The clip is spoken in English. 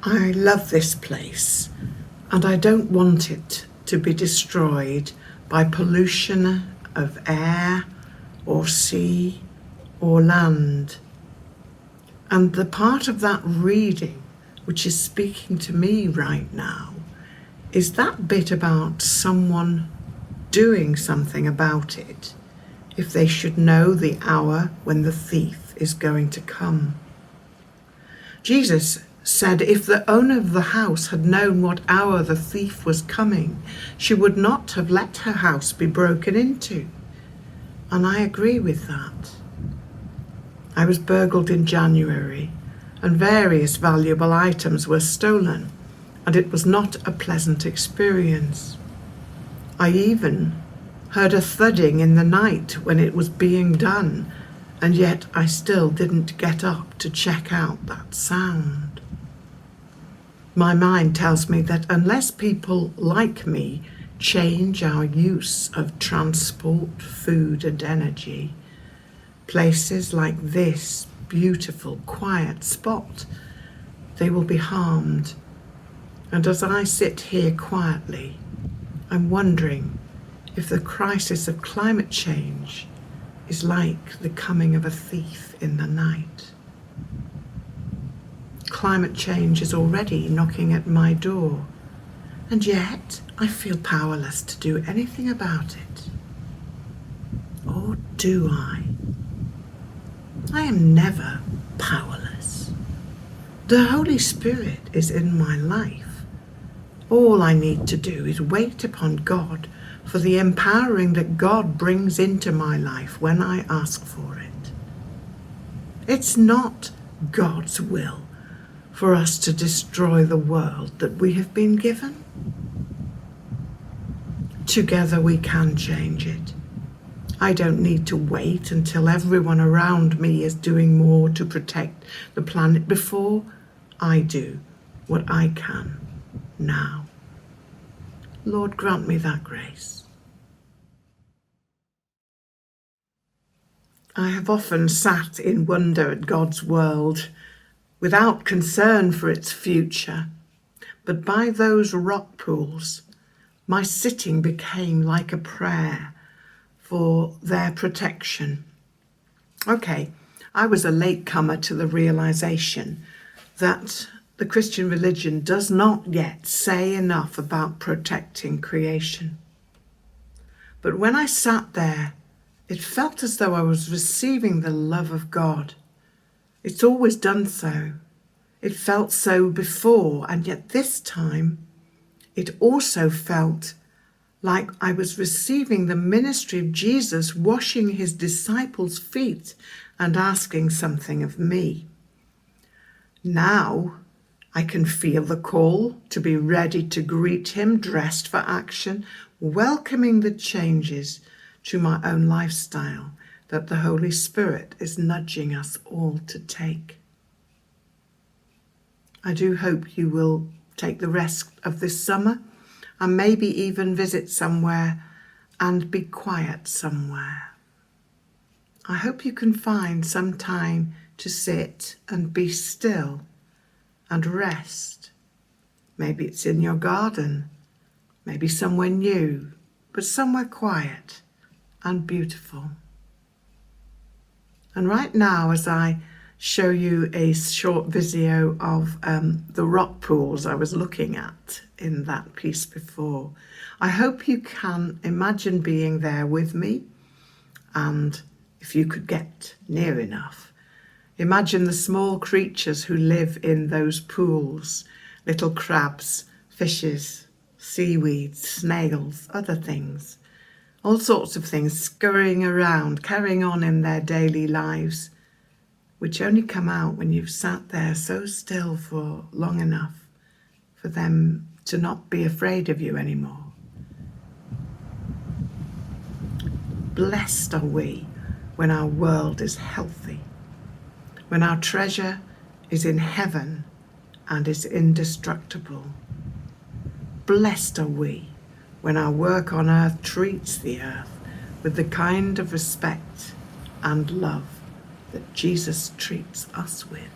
I love this place, and I don't want it to be destroyed by pollution of air or sea or land. And the part of that reading which is speaking to me right now is that bit about someone doing something about it if they should know the hour when the thief is going to come. Jesus said if the owner of the house had known what hour the thief was coming, she would not have let her house be broken into. And I agree with that. I was burgled in January, and various valuable items were stolen, and it was not a pleasant experience. I even heard a thudding in the night when it was being done, and yet I still didn't get up to check out that sound. My mind tells me that unless people like me change our use of transport, food and energy, places like this beautiful, quiet spot, they will be harmed. And as I sit here quietly, I'm wondering if the crisis of climate change is like the coming of a thief in the night. Climate change is already knocking at my door, and yet I feel powerless to do anything about it. Or do I? I am never powerless. The Holy Spirit is in my life. All I need to do is wait upon God for the empowering that God brings into my life when I ask for it. It's not God's will for us to destroy the world that we have been given. Together we can change it. I don't need to wait until everyone around me is doing more to protect the planet before I do what I can now. Lord, grant me that grace. I have often sat in wonder at God's world, without concern for its future, but by those rock pools, my sitting became like a prayer for their protection. Okay, I was a latecomer to the realization that the Christian religion does not yet say enough about protecting creation. But when I sat there, it felt as though I was receiving the love of God. It's always done so. It felt so before, and yet this time it also felt like I was receiving the ministry of Jesus washing his disciples' feet and asking something of me. Now I can feel the call to be ready to greet him, dressed for action, welcoming the changes to my own lifestyle that the Holy Spirit is nudging us all to take. I do hope you will take the rest of this summer and maybe even visit somewhere and be quiet somewhere. I hope you can find some time to sit and be still and rest. Maybe it's in your garden, maybe somewhere new, but somewhere quiet and beautiful. And right now, as I show you a short video of the rock pools I was looking at in that piece before, I hope you can imagine being there with me, and if you could get near enough, imagine the small creatures who live in those pools, little crabs, fishes, seaweeds, snails, other things, all sorts of things scurrying around, carrying on in their daily lives, which only come out when you've sat there so still for long enough for them to not be afraid of you anymore. Blessed are we when our world is healthy, when our treasure is in heaven and is indestructible. Blessed are we when our work on earth treats the earth with the kind of respect and love that Jesus treats us with.